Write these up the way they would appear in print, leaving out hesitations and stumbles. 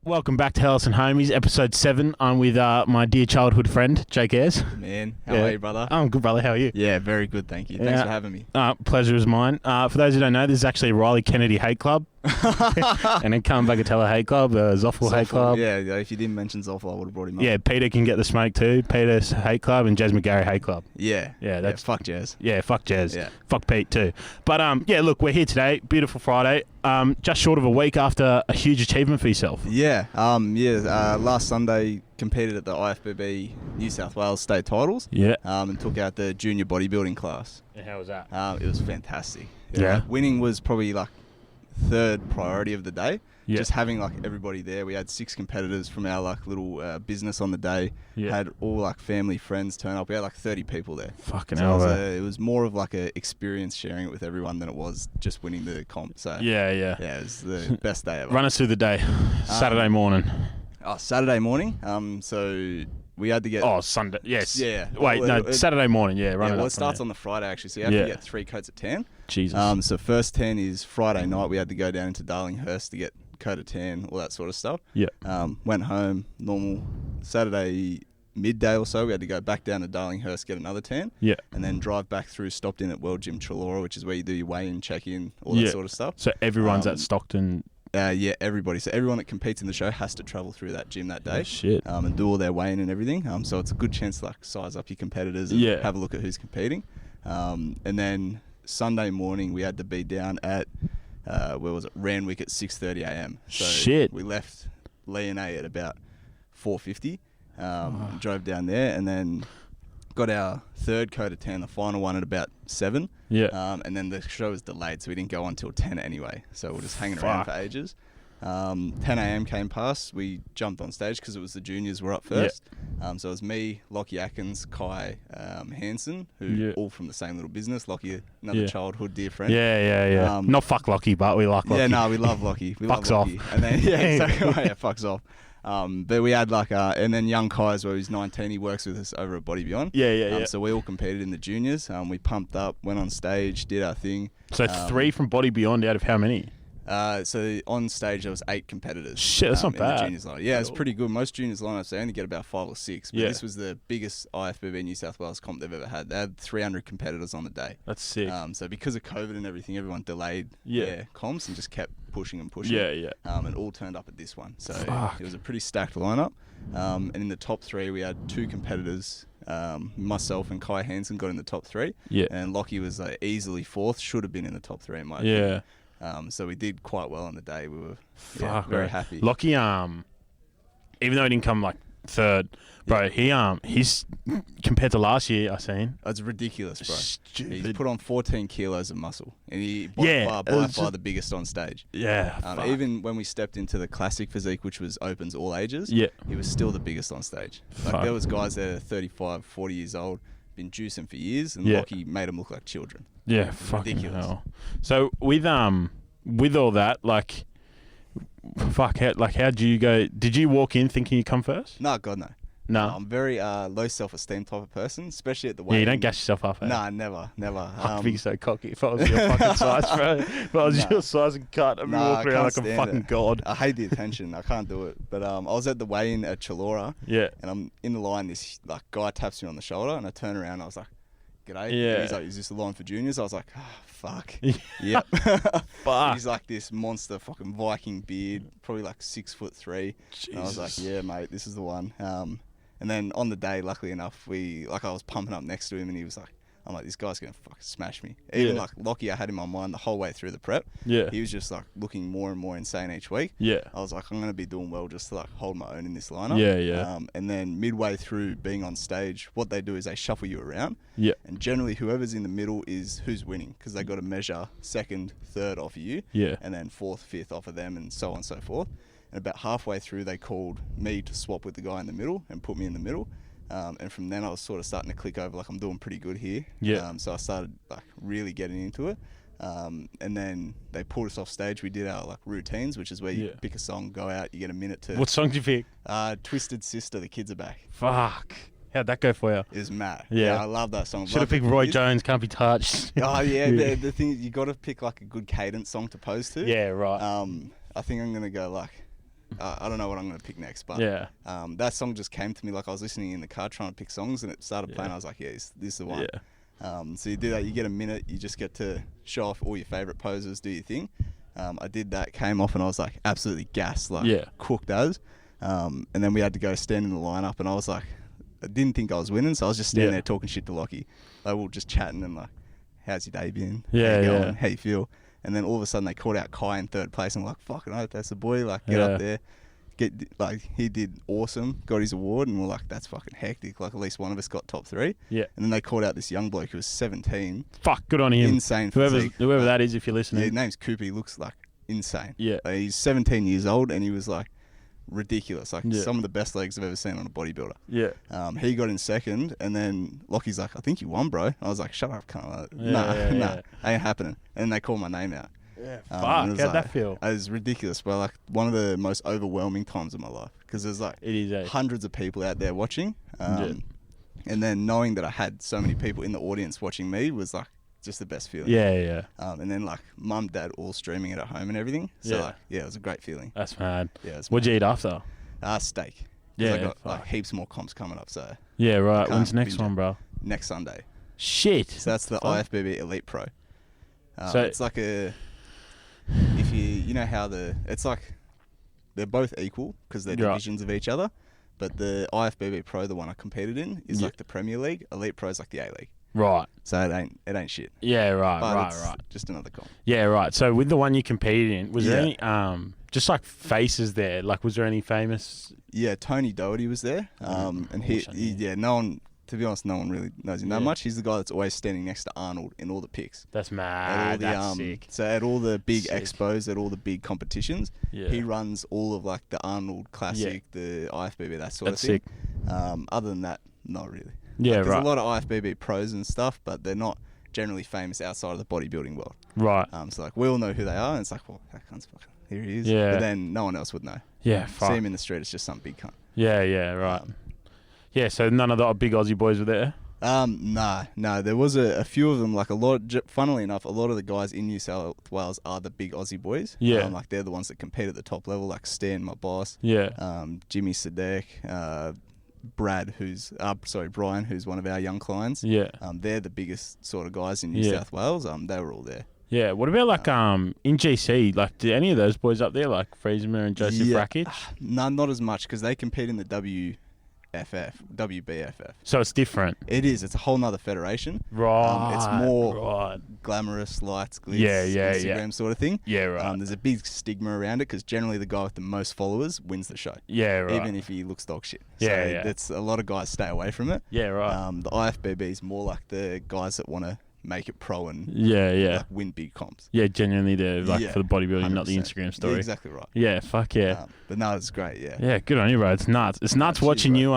Welcome back to Helos and Homies, episode 7. I'm with my dear childhood friend, Jake Ayers. Man, how are you, brother? I'm good, brother. How are you? Yeah, very good, thank you. Thanks for having me. Pleasure is mine. For those who don't know, this is actually Riley Kennedy Hate Club. And then Carmen Bagatella Hate Club, Zoffel Hate Club. Yeah, if you didn't mention Zoffel, I would have brought him up. Yeah, Peter can get the smoke too. Peter's Hate Club and Jazz McGarry Hate Club. Yeah. That's fuck Jazz. Yeah, fuck Jazz. Yeah. Fuck Pete too. But look, we're here today. Beautiful Friday. Just short of a week after a huge achievement for yourself. Yeah. Last Sunday competed at the IFBB New South Wales state titles. Yeah. And took out the junior bodybuilding class. And how was that? It was fantastic. Yeah. Winning was probably like third priority of the day. Yeah. Just having like everybody there. We had 6 competitors from our like little business on the day. Yeah. Had all like family, friends turn up. We had like 30 people there. Fucking So hell, it was more of like a experience sharing it with everyone than it was just winning the comp. So Yeah. it was the best day ever. Run us through the day. Saturday morning. Saturday morning. So we had to get. Oh, Sunday. Yes. Yeah. Wait, Saturday morning. Yeah, run it starts on the Friday actually. So you have to get 3 coats of tan. Jesus. So first 10 is Friday night. We had to go down into Darlinghurst to get coat of tan, all that sort of stuff. Yeah. Went home normal. Saturday midday or so, we had to go back down to Darlinghurst, get another tan. Yeah. And then drive back through, stopped in at World Gym Chullora, which is where you do your weigh-in, check-in, all that sort of stuff. So everyone's at Stockton. Yeah, everybody. So everyone that competes in the show has to travel through that gym that day. Oh, shit. And do all their weigh-in and everything. So it's a good chance to like size up your competitors and have a look at who's competing. And then Sunday morning we had to be down at where was it? Randwick at 6:30 a.m. So Shit. we left Leonet at about 4:50. Drove down there and then got our third coat of tan, the final one at about 7. Yeah. And then the show was delayed, so we didn't go on till 10 anyway. So we're just hanging around for ages. 10 a.m. came past. We jumped on stage because it was the juniors were up first. So it was me, Lockie Atkins, Kai Hansen, who all from the same little business. Lockie, another childhood dear friend. Yeah. Not fuck Lockie, but we like Lockie. Yeah, no, we love Lockie. Fucks off. And then, exactly. Fucks off. But we had like, and then young Kai as well, he's 19, he works with us over at BodyBuilding. Yeah. So we all competed in the juniors. We pumped up, went on stage, did our thing. So 3 from Body Beyond out of how many? So on stage there was 8 competitors. Shit, that's not in bad. The juniors line. Yeah, it's pretty good. Most juniors lineups they only get about 5 or 6. But this was the biggest IFBB New South Wales comp they've ever had. They had 300 competitors on the day. That's sick. So because of COVID and everything, everyone delayed their comps and just kept pushing and pushing. Yeah. And all turned up at this one. So it was a pretty stacked lineup. And in the top 3 we had 2 competitors. Myself and Kai Hansen got in the top 3. Yeah. And Lockie was easily 4th. Should have been in the top 3 in my opinion. So we did quite well on the day. We were very happy. Lockie, even though he didn't come like 3rd, bro, he's compared to last year, I seen. It's ridiculous, bro. Stupid. He's put on 14 kilos of muscle, and he by far the biggest on stage. Yeah. Even when we stepped into the classic physique, which was opens all ages, he was still the biggest on stage. Like there was guys that are 35, 40 years old, been juicing for years, and Lockie made them look like children. Yeah, ridiculous. Hell. So with all that, like, how'd you go? Did you walk in thinking you come first? No, God, no. No. I'm very low self-esteem type of person, especially at the weight. Yeah, you don't gas yourself up. Nah, never. I'd be so cocky if I was your fucking size, bro. If I was your size and cut, I'd be walking around like a fucking god. I hate the attention. I can't do it. But I was at the weigh-in at Chullora. Yeah. And I'm in the line. This like guy taps me on the shoulder, and I turn around. And I was like, "G'day." Yeah. And he's like, "Is this the line for juniors?" I was like, "Oh, fuck." Yep. Fuck. He's like this monster fucking Viking beard, probably like 6'3". And I was like, "Yeah, mate, this is the one." And then on the day, luckily enough, I was pumping up next to him, and he was like, I'm like, this guy's going to fucking smash me. Even like Lockie, I had him on mind the whole way through the prep. Yeah. He was just like looking more and more insane each week. Yeah. I was like, I'm going to be doing well just to like hold my own in this lineup. Yeah. And then midway through being on stage, what they do is they shuffle you around. Yeah. And generally whoever's in the middle is who's winning, because they got to measure 2nd, 3rd off of you. Yeah. And then 4th, 5th off of them, and so on and so forth. And about halfway through, they called me to swap with the guy in the middle and put me in the middle. And from then I was sort of starting to click over, like I'm doing pretty good here. Yeah. So I started like really getting into it. And then they pulled us off stage. We did our like routines, which is where you pick a song, go out, you get a minute to. What song did you pick? Twisted Sister, The Kids Are Back. Fuck. How'd that go for you? It was mad. Yeah. I love that song. Should have picked Roy Jones, Can't Be Touched. Oh yeah, the thing is you got to pick like a good cadence song to pose to. Yeah, right. I think I'm gonna go like I don't know what I'm going to pick next, but that song just came to me. Like I was listening in the car trying to pick songs, and it started playing. I was like, yeah, this is the one. So you do that, you get a minute, you just get to show off all your favourite poses, do your thing. I did that, came off, and I was like absolutely gassed, like cooked as. And then we had to go stand in the lineup, and I was like, I didn't think I was winning, so I was just standing there talking shit to Lockie. Like we were just chatting and like, how's your day been? How you going? How you feel? And then all of a sudden they called out Kai in third place, and I'm like, fucking oath, that's the boy. Like get up there. He did awesome, got his award, and we're like, that's fucking hectic. Like at least one of us got top 3. Yeah. And then they called out this young bloke who was 17. Fuck, good on him. Insane physique. Whoever that is, if you're listening. Yeah, his name's Cooper. He looks like insane. Yeah. Like, he's 17 years old, and he was like ridiculous. Like some of the best legs I've ever seen on a bodybuilder. Yeah. He got in second, and then Lockie's like, I think you won, bro. I was like, shut up, cunt. Nah, ain't happening. And they called my name out. Yeah, fuck. How'd that feel? It was ridiculous, but like one of the most overwhelming times of my life, because there's like hundreds of people out there watching, and then knowing that I had so many people in the audience watching me was like just the best feeling. Yeah. And then like mum, dad all streaming it at home and everything. So like, it was a great feeling. That's mad. Yeah. What'd you eat after? Steak. Yeah. I got like heaps more comps coming up. So yeah, right. When's the next one, bro? Next Sunday. Shit. So that's the IFBB Elite Pro. So it's like if you know how it's like they're both equal because they're divisions of each other, but the IFBB Pro, the one I competed in, is like the Premier League. Elite Pro is like the A League. Right. So it ain't shit. Yeah, right. Just another comp. Yeah, right. So with the one you competed in, was there any just like faces there? Like was there any famous? Yeah, Tony Doherty was there. And he no one. To be honest, no one really knows him that much. He's the guy that's always standing next to Arnold in all the pics. That's mad. That's sick. So at all the big expos, at all the big competitions, he runs all of like the Arnold Classic, the IFBB, that sort of thing. Sick. Other than that, not really. Yeah, there's a lot of IFBB pros and stuff, but they're not generally famous outside of the bodybuilding world. Right. So like we all know who they are, and it's like, well, that cunt's fucking, here he is. Yeah. But then no one else would know. Yeah, See him in the street, it's just some big cunt. Yeah, right. Yeah, so none of the big Aussie boys were there? No. There was a few of them, like a lot, funnily enough, a lot of the guys in New South Wales are the big Aussie boys. Yeah. Like they're the ones that compete at the top level, like Stan, my boss. Yeah. Jimmy Sadek, Brian, who's one of our young clients. Yeah. They're the biggest sort of guys in New South Wales. They were all there. Yeah. What about like in GC? Like, do any of those boys up there, like Friesmer and Joseph Rakic? No, not as much because they compete in the WBFF. So it's different. It is. It's a whole nother federation. Right. It's more glamorous, lights, glitz, Instagram sort of thing. Yeah, right. There's a big stigma around it because generally the guy with the most followers wins the show. Yeah, right. Even if he looks dog shit. That's a lot of guys stay away from it. Yeah, right. The IFBB is more like the guys that want to make it pro and like, win big comps. Yeah, genuinely for the bodybuilding, 100%. Not the Instagram story. Yeah, exactly right. Yeah, fuck yeah. But no, it's great, yeah. Yeah, good on you, bro. It's nuts. It's nuts watching you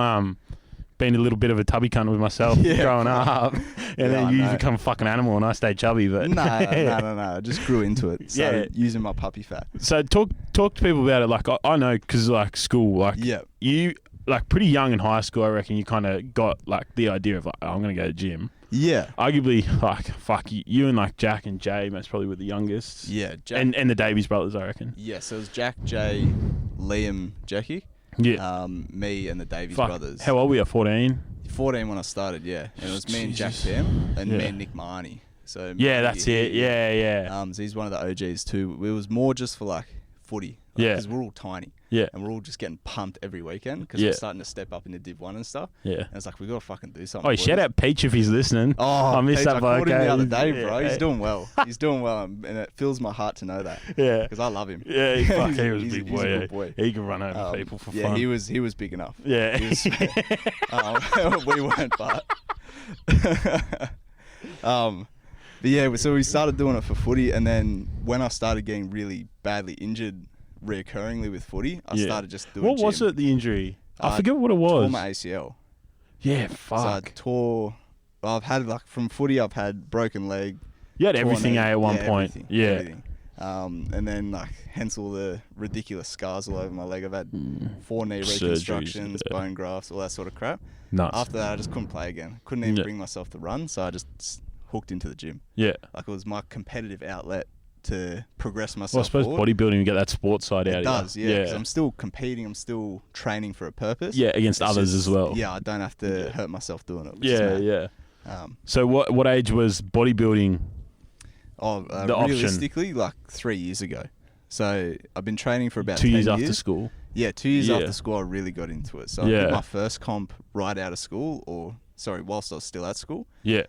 being a little bit of a tubby cunt with myself growing up. And then you become a fucking animal and I stay chubby. But No. I just grew into it. So using my puppy fat. So talk to people about it. Like I know because like school, like you like pretty young in high school, I reckon you kind of got like the idea of like, I'm going to go to the gym. Yeah. Arguably, like, fuck, you and like Jack and Jay most probably were the youngest. Yeah. Jack, and the Davies brothers, I reckon. Yeah, so it was Jack, Jay, Liam, Jackie. Yeah. Me and the Davies brothers. How old were you? 14? 14 when I started, yeah. And it was me and Jack Tam and me and Nick Mahoney. So that's it. Yeah. So he's one of the OGs too. It was more just for like footy. Because we're all tiny. Yeah. And we're all just getting pumped every weekend because we're starting to step up into Div 1 and stuff. Yeah. And it's like, we got to fucking do something. Oh, shout out Peach if he's listening. Oh, I missed that bloke. I called him the other day, bro. He's doing well. He's doing well. And it fills my heart to know that. Yeah. Because I love him. Yeah, he was a big boy. He's a good boy. He can run over people for fun. Yeah, he was big enough. Yeah. We weren't, but... But yeah, so we started doing it for footy. And then when I started getting really badly injured reoccurringly with footy, I started just doing What was it, the injury? I forget what it was. Tore my ACL. Yeah, fuck. So I've had like from footy, I've had broken leg. You had everything at one point. Everything. And then like hence all the ridiculous scars all over my leg. I've had 4 knee reconstructions, bone grafts, all that sort of crap. Nuts. After that, I just couldn't play again. Couldn't even bring myself to run, so I just hooked into the gym. Yeah. Like it was my competitive outlet to progress Well, I myself suppose forward. bodybuilding, you get that sports side out It of does, you. yeah. Because I'm still competing. I'm still training for a purpose. Yeah, against It's others just- as well. Yeah, I don't have to hurt myself doing it. Which is Yeah, mad. yeah. So what age was bodybuilding? The option? Realistically, like 3 years ago. So I've been training for about 2 years 10 after school. Yeah, 2 years Yeah. after school, I really got into it. So I did my first comp right out of school, whilst I was still at school. Yeah.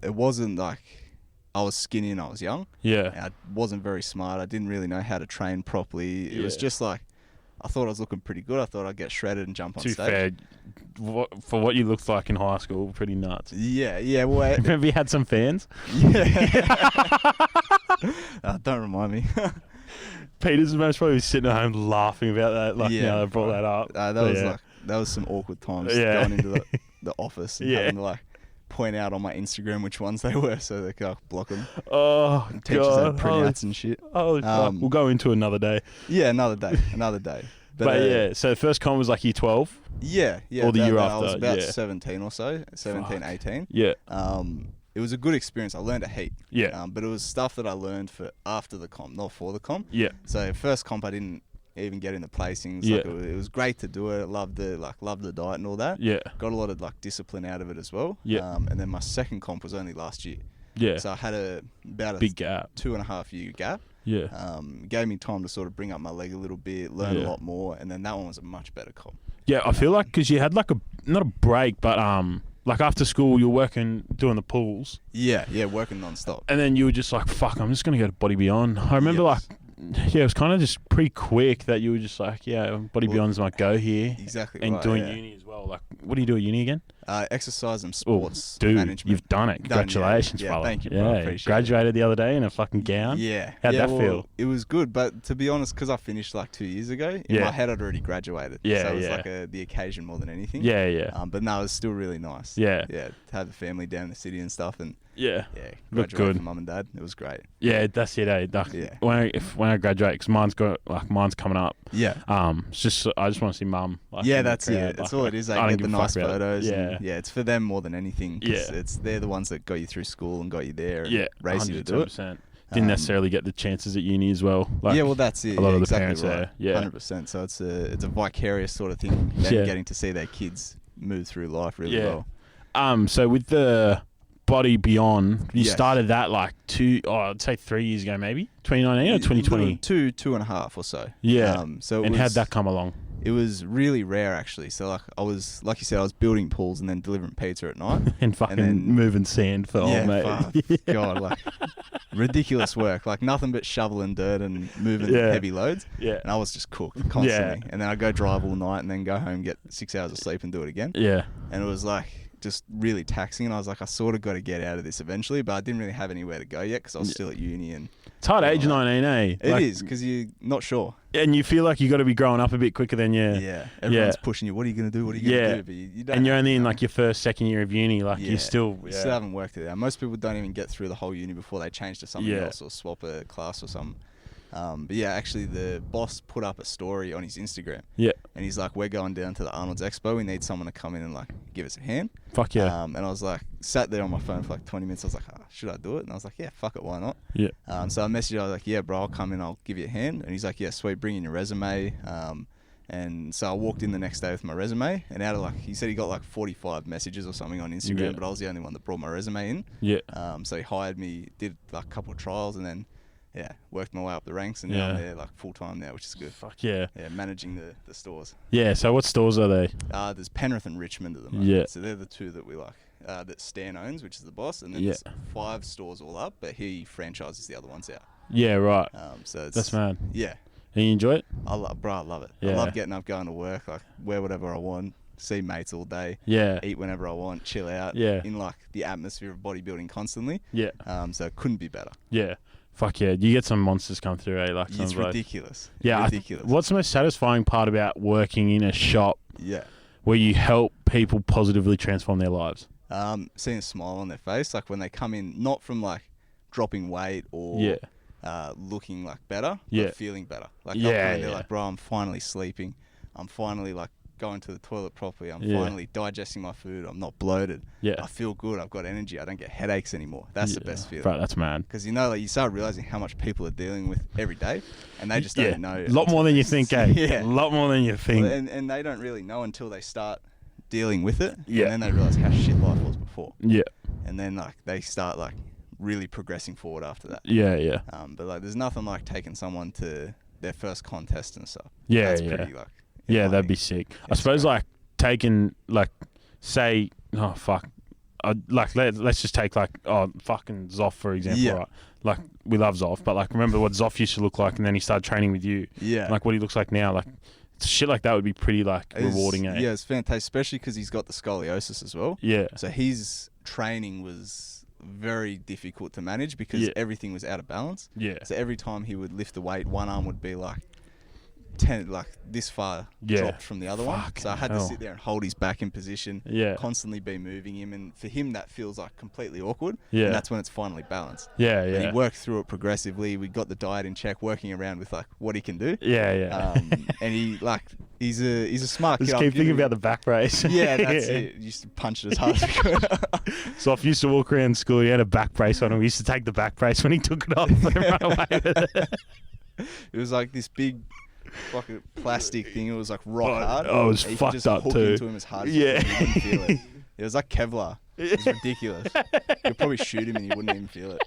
It wasn't like I was skinny and I was young. Yeah. And I wasn't very smart. I didn't really know how to train properly. It was just like, I thought I was looking pretty good. I thought I'd get shredded and jump on Too stage. fair. For what you looked like in high school, pretty nuts. Yeah. Well, Remember you had some fans? yeah. Don't remind me. Peter's most probably sitting at home laughing about that. Like, I brought that up. That was some awkward times Yeah. going into the office and having to like point out on my Instagram which ones they were so they could block them. Oh, Teachers God. had printouts and shit. Holy fuck. We'll go into another day. Yeah, another day. But yeah, so the first con was like year 12? Yeah. Or the year I after, was about yeah. 17 or so, 17, 18. Yeah. It was a good experience. I learned a heap. Yeah. But it was stuff that I learned for after the comp, not for the comp. Yeah. So first comp, I didn't even get in the placings. Yeah. Like it was great to do it. I loved the diet and all that. Yeah. Got a lot of like discipline out of it as well. Yeah. And then my second comp was only last year. Yeah. So I had about a big gap. 2.5 year gap. Yeah. Gave me time to sort of bring up my leg a little bit, learn a lot more, and then that one was a much better comp. Yeah, I feel like because you had like not a break, but like after school you were working doing the pools. Yeah, working non-stop. And then you were just like, fuck, I'm just gonna go to Body Beyond. I remember it was kind of just pretty quick that you were just like, Body Beyond's my go here. Exactly. And right, doing uni as well. Like, what do you do at uni again? Exercise and sports dude, management. you've done it. Congratulations, yeah, brother. thank you, bro. Appreciate graduated the other day in a fucking gown. Yeah. How'd that feel? It was good, but to be honest, because I finished like 2 years ago, in my head I'd already graduated. Yeah, so it was like the occasion more than anything. Yeah. But no, it was still really nice. Yeah. Yeah, to have the family down in the city and stuff, and looked graduate good. from mum and dad. It was great. Yeah, that's it. When I graduate, because mine's coming up. Yeah. It's just I just want to see mum. Like, That's it. That's all it is. I Get don't the give a nice fuck about it. photos. Yeah. And it's for them more than anything. 'Cause they're the ones that got you through school and got you there. And raised you to do it. 110%. Didn't necessarily get the chances at uni as well. Like, that's it. A lot of the exactly parents right. there. Yeah. 100%. So it's a vicarious sort of thing. Them getting to see their kids move through life really well. So with the Body Beyond, you started that like I'd say 3 years ago, maybe 2019 or 2020. 2.5 or so. Yeah. So how'd that come along? It was really rare actually. So like I was, like you said, I was building pools and then delivering pizza at night. and fucking moving sand for old mate. God, like ridiculous work. Like nothing but shoveling dirt and moving heavy loads. Yeah. And I was just cooked constantly. Yeah. And then I'd go drive all night and then go home, get 6 hours of sleep and do it again. Yeah. And it was like just really taxing. And I was like, I sort of got to get out of this eventually, but I didn't really have anywhere to go yet because I was still at uni. And it's hard age 19, eh? It is, because you're not sure. And you feel like you got to be growing up a bit quicker than you. Yeah. Everyone's pushing you. What are you going to do? What are you going to do? But you don't. And you're only in like your first, second year of uni. Like you still haven't worked it out. Most people don't even get through the whole uni before they change to something else or swap a class or something. But actually the boss put up a story on his Instagram. Yeah. And he's like, we're going down to the Arnold's Expo. We need someone to come in and like give us a hand. Fuck yeah. And I was like, sat there on my phone for like 20 minutes. I was like, should I do it? And I was like, yeah, fuck it. Why not? Yeah. So I messaged him. I was like, yeah, bro, I'll come in. I'll give you a hand. And he's like, yeah, sweet. Bring in your resume. And so I walked in the next day with my resume, and out of like, he said he got like 45 messages or something on Instagram, but I was the only one that brought my resume in. Yeah. So he hired me, did like a couple of trials, and then worked my way up the ranks, and now I'm there like full time now, which is good. Fuck yeah. Yeah, managing the stores. Yeah. So what stores are they? There's Penrith and Richmond at the moment. Yeah. So they're the two that we like. That Stan owns, which is the boss, and then there's 5 stores all up, but he franchises the other ones out. Yeah. Right. So that's mad. Yeah. And you enjoy it? I love it. Yeah. I love getting up, going to work, like wear whatever I want, see mates all day. Yeah. Eat whenever I want, chill out. Yeah. In like the atmosphere of bodybuilding constantly. Yeah. So it couldn't be better. Yeah. Fuck yeah. You get some monsters come through, eh? Like it's ridiculous. Yeah. Ridiculous. What's the most satisfying part about working in a shop where you help people positively transform their lives? Seeing a smile on their face, like when they come in, not from like dropping weight or looking like better, but feeling better. Like they're like, bro, I'm finally sleeping. I'm finally like going to the toilet properly. I'm finally digesting my food. I'm not bloated. Yeah. I feel good. I've got energy. I don't get headaches anymore. That's the best feeling. Right, that's mad. Because, like, you start realizing how much people are dealing with every day, and they just don't know. A lot more than you think, eh? Yeah. A lot more than you think. Well, and they don't really know until they start dealing with it. Yeah. And then they realize how shit life was before. Yeah. And then, like, they start, like, really progressing forward after that. Yeah, yeah. But, like, there's nothing like taking someone to their first contest and stuff. Yeah, That's yeah. pretty, like, yeah, that'd be sick. I suppose, like, taking, like, say, oh, fuck. Like, let's just take, like, fucking Zoff, for example, right? Like, we love Zoff, but, like, remember what Zoff used to look like, and then he started training with you. Yeah. And, like, what he looks like now, like, shit like that would be pretty, like, rewarding, eh? Yeah, it's fantastic, especially because he's got the scoliosis as well. Yeah. So his training was very difficult to manage because everything was out of balance. Yeah. So every time he would lift the weight, one arm would be, like, this far dropped from the other one. So I had to sit there and hold his back in position, constantly be moving him, and for him that feels like completely awkward. Yeah. And that's when it's finally balanced. Yeah, yeah. And he worked through it progressively. We got the diet in check, working around with like what he can do. Yeah, yeah. And he's a smart kid. Just keep thinking about the back brace. Yeah, that's it. You used to punch it as hard as you could. So if I used to walk around school, he had a back brace on him. We used to take the back brace when he took it off and run away with it. It was like this big fucking plastic thing. It was like rock hard. Oh, it was fucked just up hook too. Into him as hard as you could, and you wouldn't feel it. It was like Kevlar. It was ridiculous. You'd probably shoot him and you wouldn't even feel it.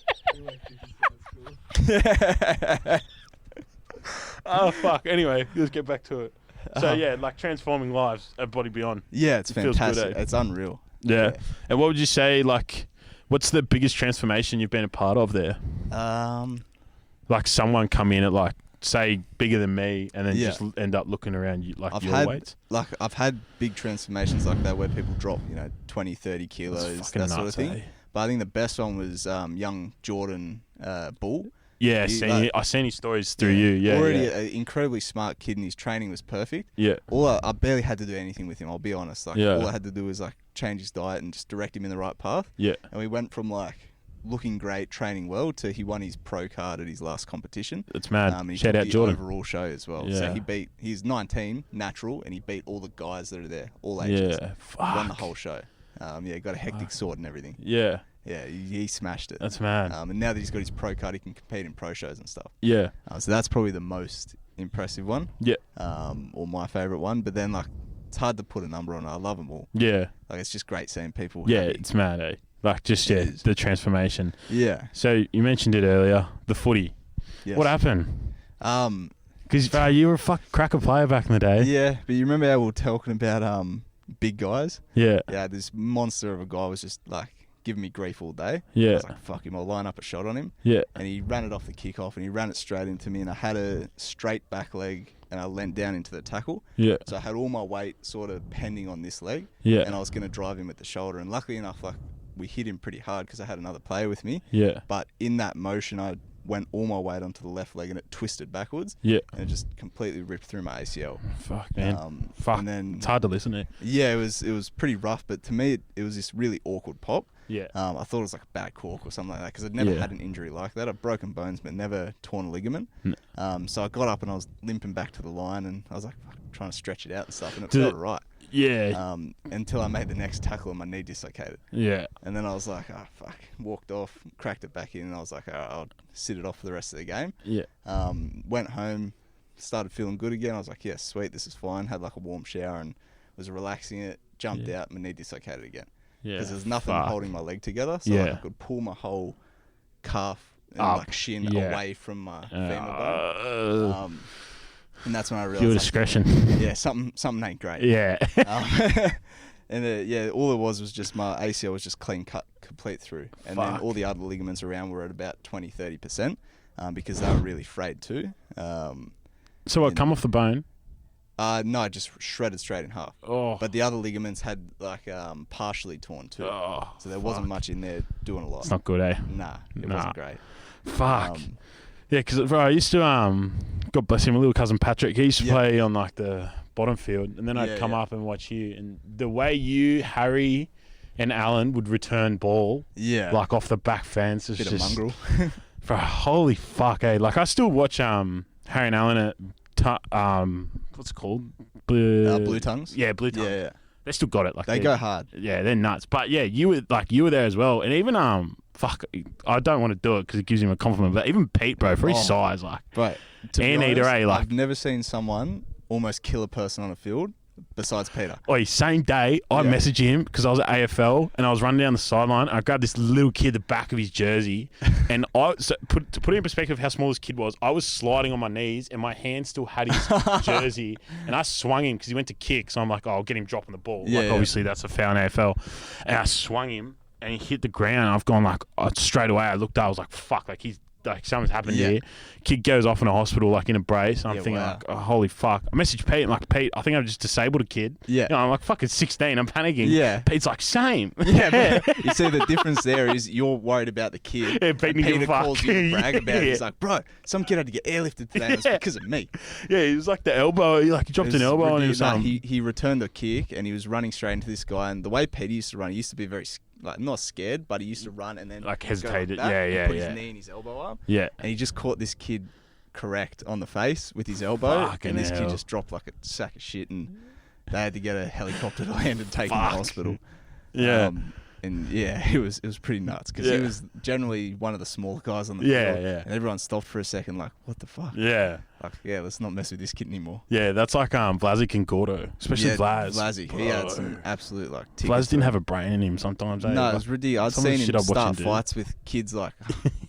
Oh fuck. Anyway, let's get back to it. So yeah, like transforming lives at Body Beyond. Yeah, it's fantastic. Good, eh? It's unreal. Yeah. And what would you say, like, what's the biggest transformation you've been a part of there? Like someone come in at like, say, bigger than me, and then just end up looking around you like your weights. Like I've had big transformations like that where people drop, 20, 30 kilos, that sort of thing. Eh? But I think the best one was young Jordan Bull. Yeah, I've seen his stories through you. Yeah, already an incredibly smart kid, and his training was perfect. Yeah. I barely had to do anything with him. I'll be honest. Like all I had to do was like change his diet and just direct him in the right path. Yeah. And we went from like looking great, training well, to he won his pro card at his last competition. It's mad. Shout out Jordan. Overall show as well. Yeah. So he's 19 natural, and he beat all the guys that are there, all ages. Yeah. Fuck. Won the whole show. Got a hectic sword and everything. Yeah. Yeah, he smashed it. That's mad. And now that he's got his pro card, he can compete in pro shows and stuff. Yeah. So that's probably the most impressive one. Yeah. Or my favourite one. But then, like, it's hard to put a number on it. I love them all. Yeah. Like, it's just great seeing people happy. It's mad, eh? Like, just, the transformation. Yeah. So, you mentioned it earlier, the footy. Yes. What happened? Because, you were a cracker player back in the day. Yeah, but you remember how we were talking about big guys? Yeah. Yeah, this monster of a guy was just, like, giving me grief all day. Yeah. I was like, fuck him, I'll line up a shot on him. Yeah. And he ran it off the kickoff, and he ran it straight into me, and I had a straight back leg, and I leant down into the tackle. Yeah. So I had all my weight sort of pending on this leg. Yeah. And I was going to drive him with the shoulder, and luckily enough, like, we hit him pretty hard because I had another player with me. Yeah. But in that motion, I went all my weight onto the left leg, and it twisted backwards. Yeah. And it just completely ripped through my ACL. Fuck, man. Fuck. And then, it's hard to listen to. Yeah, it was pretty rough, but to me, it was this really awkward pop. Yeah. I thought it was like a bad cork or something like that because I'd never had an injury like that. I'd broken bones but never torn a ligament. So I got up and I was limping back to the line, and I was like trying to stretch it out and stuff, and it felt right. Yeah. Until I made the next tackle and my knee dislocated. Yeah. And then I was like, oh, fuck. Walked off, cracked it back in, and I was like, all right, I'll sit it off for the rest of the game. Yeah. Went home, started feeling good again. I was like, yeah, sweet, this is fine. Had like a warm shower and was relaxing it. Jumped out, my knee dislocated again. Yeah. Because there's nothing holding my leg together. So like, I could pull my whole calf and like shin away from my femur bone. And that's when I realized... Your discretion. Yeah, something ain't great. Yeah. And all it was just my ACL was just clean cut complete through. And then all the other ligaments around were at about 20-30%, because they were really frayed too. So what, come off the bone? No, just shredded straight in half. Oh. But the other ligaments had like partially torn too. Oh, so there wasn't much in there doing a lot. It's not good, eh? Nah, it wasn't great. Fuck. Yeah, because I used to, God bless him, my little cousin Patrick, he used to play on like the bottom field, and then I'd come up and watch you, and the way you, Harry, and Alan would return ball, like off the back fence, is just... Bit of mongrel. Holy fuck, eh? Like I still watch Harry and Alan at, what's it called? Blue Tongues. Yeah, Blue Tongues. Yeah. They still got it. Like they go hard. Yeah, they're nuts. But yeah, you were there as well, and even I don't want to do it because it gives him a compliment. But even Pete, bro, for his size, like, right, Anteater, like, I've never seen someone almost kill a person on a field besides Peter. Oh, same day, I messaged him because I was at AFL and I was running down the sideline. I grabbed this little kid, the back of his jersey, and to put it in perspective how small this kid was, I was sliding on my knees and my hand still had his jersey, and I swung him because he went to kick. So I'm like, I'll get him dropping the ball. Obviously that's a foul in AFL, and I swung him and he hit the ground. I've gone like straight away. I looked up. I was like, fuck, like he's. Like something's happened here. Kid goes off in a hospital, like in a brace. And I'm thinking, like, oh, holy fuck. I messaged Pete, and like, Pete, I think I've just disabled a kid. Yeah. You know, I'm like, fuck, it's 16. I'm panicking. Yeah. Pete's like, same. Yeah. But you see, the difference there is you're worried about the kid. Yeah, Peter calls you to brag about it. He's like, bro, some kid had to get airlifted today. It's because of me. Yeah, he was like the elbow. He dropped an elbow on him or something. He returned the kick, and he was running straight into this guy. And the way Peter used to run, he used to be very like not scared, but he used to run and then like hesitated. Put his knee and his elbow up. Yeah. And he just caught this kid correct on the face with his elbow. Fucking and this hell. kid just dropped like a sack of shit, and they had to get a helicopter to land and take him to the hospital. Yeah. And yeah, it was pretty nuts because he was generally one of the smaller guys on the field. Yeah. And everyone stopped for a second, like, what the fuck? Yeah. Like, let's not mess with this kid anymore. Yeah, that's like Vlasic and Gordo, especially Vlaz. Vlasic, he had some absolute like. Vlaz didn't have a brain in him sometimes. No, it was ridiculous. I'd seen him start fights with kids like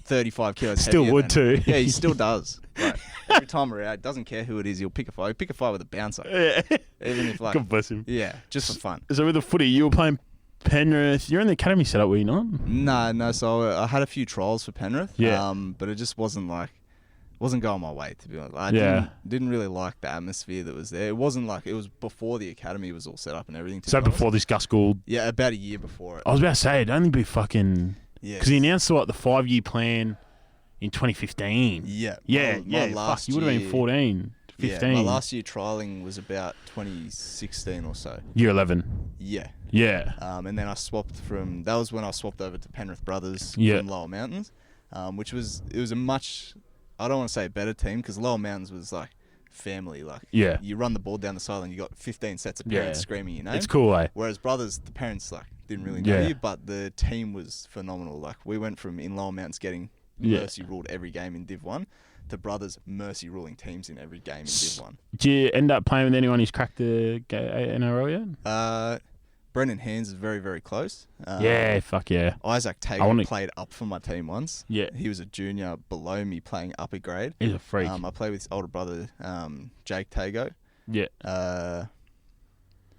35 kilos. Still would too. Yeah, he still does. Like, every time we're out, doesn't care who it is, he'll pick a fight. He'll pick a fight with a bouncer. Yeah. Even if like. God bless him. Yeah, just for fun. So with the footy, you were playing Penrith. You're in the academy setup, were you not? No. So I had a few trials for Penrith. Yeah. But it just wasn't going my way, to be honest. I didn't really like the atmosphere that was there. It wasn't like it was before the academy was all set up and everything. So before this Gus Gould. Yeah, about a year before it. I was about to say it'd only be fucking. Yeah. Because he announced the 5-year plan in 2015. Yeah. My last you would have been 14. 15. Yeah, my last year trialling was about 2016 or so. Year 11. Yeah. Yeah. And then I swapped that was when I swapped over to Penrith Brothers from Lower Mountains, which was a much, I don't want to say a better team because Lower Mountains was like family. Like, you run the ball down the sideline, you got 15 sets of parents screaming your name. It's cool, eh? Whereas Brothers, the parents like didn't really know you, but the team was phenomenal. Like, we went from in Lower Mountains getting mercy ruled every game in Div 1 to Brothers mercy ruling teams in every game in Div 1. Did you end up playing with anyone who's cracked the NRL yet? Brendan Hands is very, very close. Fuck yeah. Isaac Tager played up for my team once. Yeah. He was a junior below me playing upper grade. He's a freak. I played with his older brother, Jake Ayers. Yeah.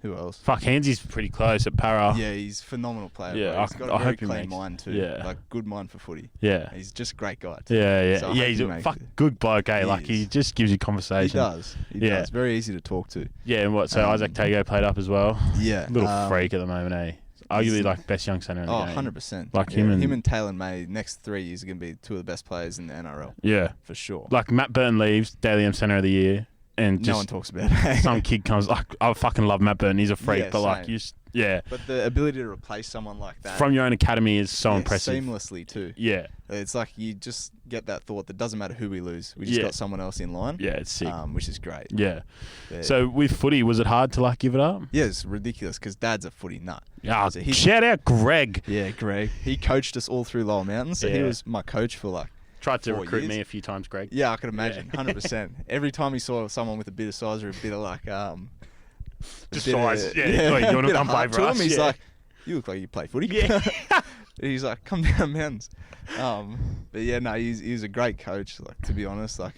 Who else? Fuck, Handsy's pretty close at Para. Yeah, he's a phenomenal player. Yeah, bro. He's got a very clean mind too. Yeah. Like, good mind for footy. Yeah. He's just a great guy too. Yeah. So he's a good bloke, eh? Like, he just gives you conversation. He does. He does. Very easy to talk to. Yeah, and what? So Isaac Tago played up as well? Yeah. Little freak at the moment, eh? Arguably, like, best young centre in the game. 100%. Like, him and Taylor May, next 3 years are going to be two of the best players in the NRL. Yeah. For sure. Like, Matt Burton leaves, Daly M Centre of the Year. And no one talks about it. Some kid comes, like, I fucking love Matt Burton. He's a freak, but like, But the ability to replace someone like that from your own academy is so impressive. Seamlessly too. Yeah. It's like you just get that thought that doesn't matter who we lose. We just got someone else in line. Yeah, it's sick. Which is great. Yeah. So with footy, was it hard to like give it up? Yeah, it's ridiculous because Dad's a footy nut. Yeah. So shout out Greg. Yeah, Greg. He coached us all through Lower Mountains. So he was my coach for like. Tried to recruit me a few times, Greg. Yeah, I could imagine, 100%. Every time he saw someone with a bit of size or a bit of like, just size. Like, you want to come play for us? He's like, you look like you play footy. Yeah. He's like, come down mountains. But yeah, no, he's a great coach. Like, to be honest, like,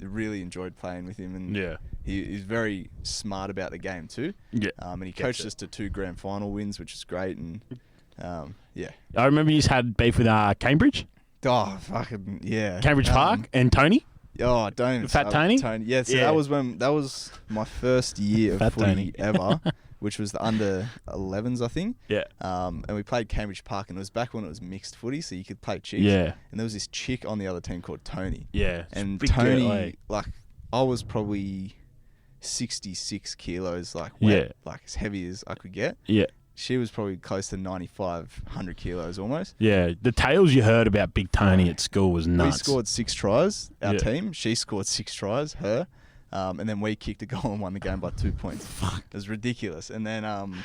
really enjoyed playing with him, and he's very smart about the game too. Yeah. And he coached us to 2 grand final wins, which is great. And I remember you had beef with Cambridge. Oh, fucking yeah. Cambridge Park and Tony. Oh, don't even Fat Tony? Yeah, so that was my first year of footy ever, which was the under 11s, I think. Yeah. And we played Cambridge Park, and it was back when it was mixed footy, so you could play chicks. Yeah. And there was this chick on the other team called Tony. Yeah. And Tony, like, I was probably 66 kilos, like, wet, like as heavy as I could get. Yeah. She was probably close to 95, 100 kilos almost. Yeah, the tales you heard about Big Tony at school was nuts. We scored 6 tries, our team. She scored 6 tries, her. And then we kicked a goal and won the game by 2 points. Fuck. It was ridiculous. And then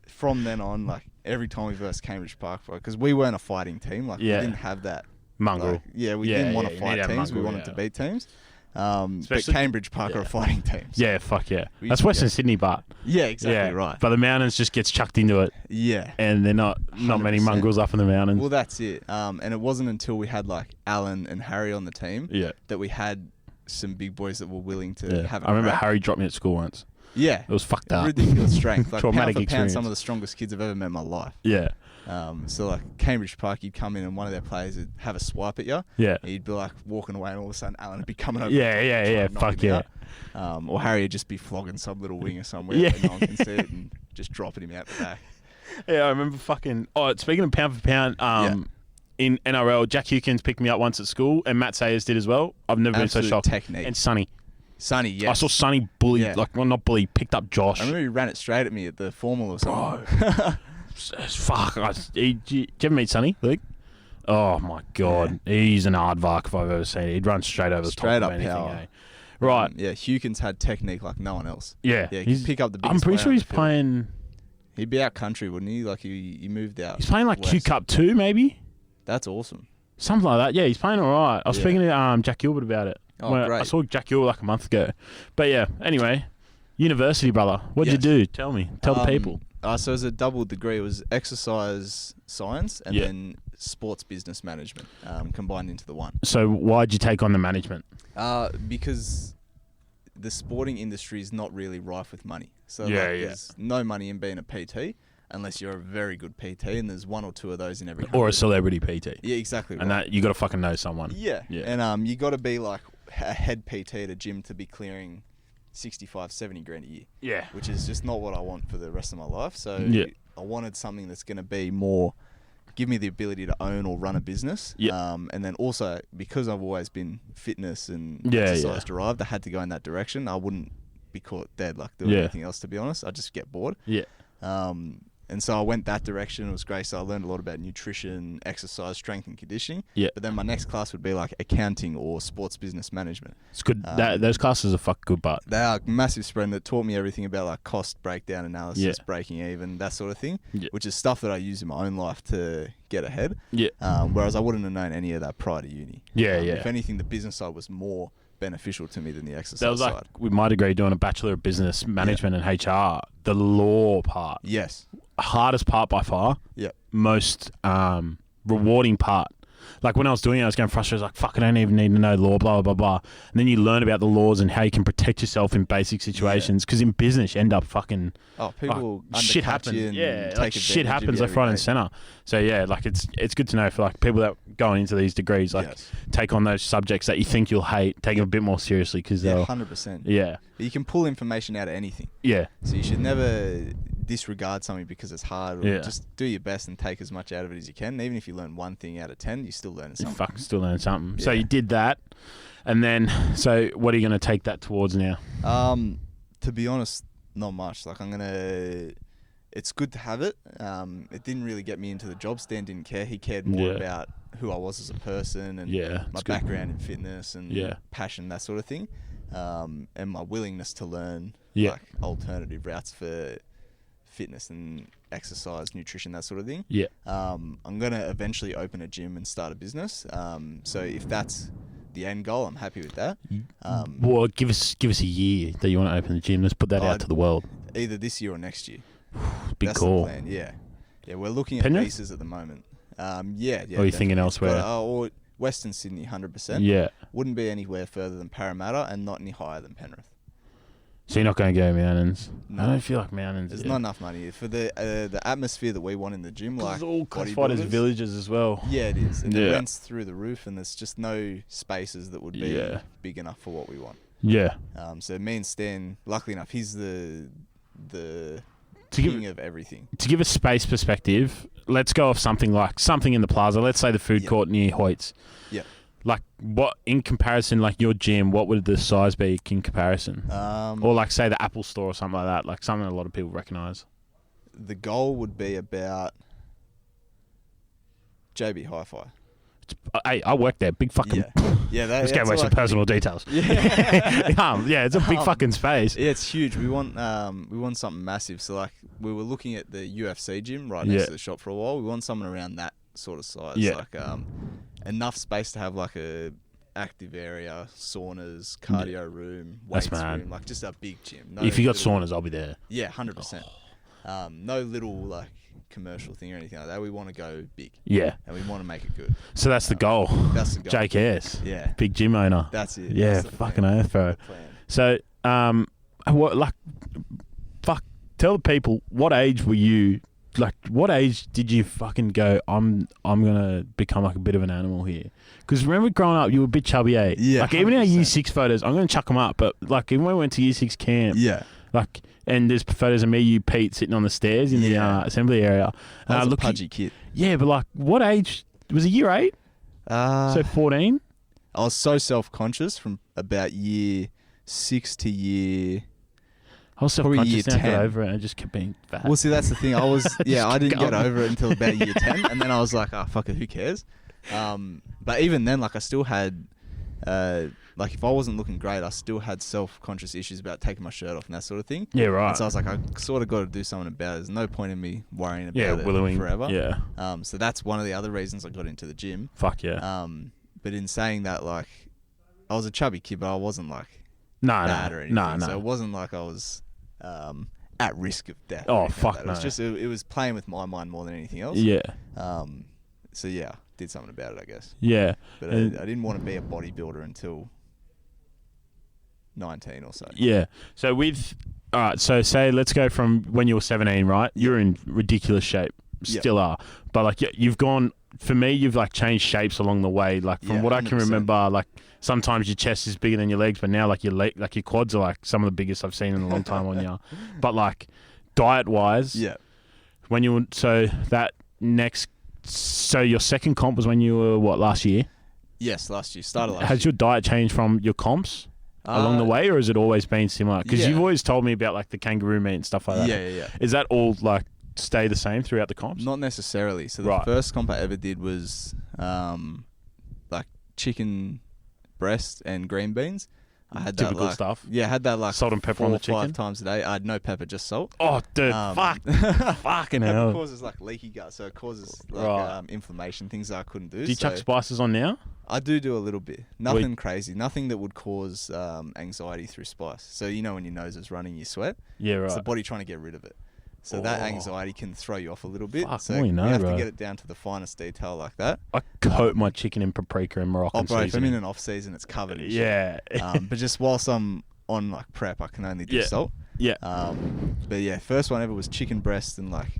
from then on, like every time we versed Cambridge Park, because we weren't a fighting team, like we didn't have that mongrel. Like, we didn't want to fight teams. We wanted to beat teams. But Cambridge Park are a fighting team. So yeah, fuck yeah. That's Western Sydney, but yeah, exactly right. But the mountains just gets chucked into it. Yeah, and they're not many mongrels up in the mountains. Well, that's it. And it wasn't until we had like Alan and Harry on the team that we had some big boys that were willing to have. I remember Harry dropped me at school once. Yeah, it was fucked up. Ridiculous strength. Like traumatic pound for pound, experience. some of the strongest kids I've ever met in my life. Yeah. So like Cambridge Park, you'd come in and one of their players would have a swipe at you. Yeah. And you'd be like walking away, and all of a sudden Alan would be coming over. Yeah. Fuck yeah. Or Harry would just be flogging some little winger somewhere where no one can see it and just dropping him out the back. Yeah, I remember fucking. Oh, speaking of pound for pound, in NRL, Jack Hewkins picked me up once at school, and Matt Sayers did as well. I've never been so shocked. Technique. And Sonny. Yeah. I saw Sonny bully, not bully, picked up Josh. I remember he ran it straight at me at the formal or something. Fuck. Did you ever meet Sonny, Luke? Oh, my God. Yeah. He's an aardvark if I've ever seen it. He'd run straight over the top of anything. Power. Right. Hewkins had technique like no one else. Yeah. He'd pick up the biggest I'm pretty sure he's playing... He'd be out country, wouldn't he? Like he moved out. He's playing like west. Q Cup 2, maybe? That's awesome. Something like that. Yeah, he's playing all right. I was speaking to Jack Gilbert about it. Oh, great. I saw Jack Gilbert like a month ago. But yeah, anyway, university, brother. What'd you do? Tell me. Tell the people. So as a double degree, it was exercise science and then sports business management combined into the one. So why'd you take on the management? Because the sporting industry is not really rife with money. So there's no money in being a PT unless you're a very good PT, and there's one or two of those in every country. Or a celebrity PT. Yeah, exactly right. And that you got to fucking know someone. Yeah. And you got to be like a head PT at a gym to be clearing 65, 70 grand a year. Yeah. Which is just not what I want for the rest of my life. So I wanted something that's going to be more, give me the ability to own or run a business. Yeah. And then also, because I've always been fitness and exercise derived, I had to go in that direction. I wouldn't be caught dead like doing anything else, to be honest. I'd just get bored. Yeah. And so I went that direction. It was great. So I learned a lot about nutrition, exercise, strength and conditioning. Yeah. But then my next class would be like accounting or sports business management. It's good. Those classes are fuck good, but they are massive spread that taught me everything about like cost breakdown analysis, breaking even, that sort of thing, which is stuff that I use in my own life to get ahead. Yeah. Whereas I wouldn't have known any of that prior to uni. If anything, the business side was more beneficial to me than the exercise that was like, side. With my degree, doing a Bachelor of Business Management and HR, the law part. Yes. Hardest part by far. Yeah. Most rewarding part. Like when I was doing it, I was getting frustrated. I was like, fuck, I don't even need to know law, blah, blah, blah. And then you learn about the laws and how you can protect yourself in basic situations. Because in business, you end up fucking... Oh, people shit happens. Shit happens left, right, and center. So yeah, like it's good to know for like people that going into these degrees, like take on those subjects that you think you'll hate, take them a bit more seriously because they'll... 100%. Yeah. You can pull information out of anything. Yeah. So you should never disregard something because it's hard. Or just do your best and take as much out of it as you can. And even if you learn one thing out of 10, you're still learning something. Fucking still learning something. Yeah. So you did that, and then so what are you going to take that towards now? To be honest, not much. Like it's good to have it. It didn't really get me into the job. Stan didn't care. He cared more about who I was as a person and my background in fitness and passion, that sort of thing. And my willingness to learn like alternative routes for fitness and exercise, nutrition, that sort of thing. Yeah. I'm going to eventually open a gym and start a business. So if that's the end goal, I'm happy with that. Well, give us a year that you want to open the gym. Let's put that out to the world. Either this year or next year. Big that's call. The plan. Yeah. Yeah, we're looking at leases at the moment. Yeah. Or are you thinking elsewhere? Or Western Sydney, 100%. Yeah. Wouldn't be anywhere further than Parramatta and not any higher than Penrith. So you're not going to go mountains? No. I don't feel like mountains. There's not enough money for the atmosphere that we want in the gym. Like it's all classified as villages as well. Yeah, it is. And the rent's through the roof, and there's just no spaces that would be big enough for what we want. Yeah. So me and Stan, luckily enough, he's the king of everything. To give a space perspective, let's go off something in the plaza. Let's say the food court near Hoyt's. Yeah. Like what in comparison, like your gym, what would the size be in comparison? Or like say the Apple Store or something like that, like something a lot of people recognise. The goal would be about JB Hi-Fi. Hey, I work there. Big fucking Yeah, just gave away some personal details. Yeah, yeah, it's a big fucking space. Yeah, it's huge. We want something massive. So like we were looking at the UFC gym right next to the shop for a while. We want something around that sort of size. Yeah. Like enough space to have like a active area, saunas, cardio room, weights room, like just a big gym. If you got saunas, I'll be there. Yeah, 100%. No little like commercial thing or anything like that. We want to go big. Yeah. And we want to make it good. So that's the goal. That's the goal. Jake Ayers. Yeah. Big gym owner. That's it. Yeah, that's fucking oath, bro. So, tell the people, what age were you, like, what age did you fucking go, I'm going to become like a bit of an animal here? Because remember growing up, you were a bit chubby, eh? Yeah. Like, even our year 6 photos, I'm going to chuck them up, but like, even when we went to year 6 camp, like, and there's photos of me, you, Pete, sitting on the stairs in the assembly area. I was a pudgy kid. Yeah, but like, what age? Was it year 8? So 14? I was so self-conscious from about year 6 to year... I was self-conscious and I got over it and I just kept being fat. Well, see, that's the thing. I didn't get over it until about year 10. And then I was like, oh, fuck it, who cares? But even then, like, I still had... like if I wasn't looking great, I still had self-conscious issues about taking my shirt off and that sort of thing. Yeah, right. And so I was like, I sort of got to do something about it. There's no point in me worrying about it forever. Yeah. So that's one of the other reasons I got into the gym. Fuck yeah. But in saying that, like, I was a chubby kid, but I wasn't like bad or anything. No. So it wasn't like I was at risk of death. Oh fuck like no. It was just it was playing with my mind more than anything else. Yeah. So yeah, did something about it, I guess. Yeah. But I didn't want to be a bodybuilder until 19 or so. Yeah. So all right, so say let's go from when you were 17, right? You're in ridiculous shape. Still are. But like you've gone, for me, you've like changed shapes along the way. Like from what 100%. I can remember, like sometimes your chest is bigger than your legs, but now like your quads are like some of the biggest I've seen in a long time on you. But like diet wise, when you so your second comp was when you were what, last year? Yes, last year. Started last year. Has your diet changed from your comps along the way, or has it always been similar? Because you've always told me about like the kangaroo meat and stuff like that. Yeah. Is that all like stay the same throughout the comps? Not necessarily. So the first comp I ever did was like chicken breast and green beans. I had typical that like, stuff. Yeah, I had that like salt and pepper on the chicken 5 times a day. I had no pepper, just salt. Oh, dude, fucking hell. It causes like leaky gut, so it causes like inflammation, things that I couldn't do. Do you chuck spices on now? I do a little bit. Nothing crazy. Nothing that would cause anxiety through spice. So you know when your nose is running, you sweat. Yeah, right. It's the body trying to get rid of it. So that anxiety can throw you off a little bit. Fuck, so you have to get it down to the finest detail like that. I coat my chicken in paprika and Moroccan seasoning. If I'm in an off season, it's covered in shit. But just whilst I'm on like prep, I can only do salt. Yeah. But yeah, first one ever was chicken breast and like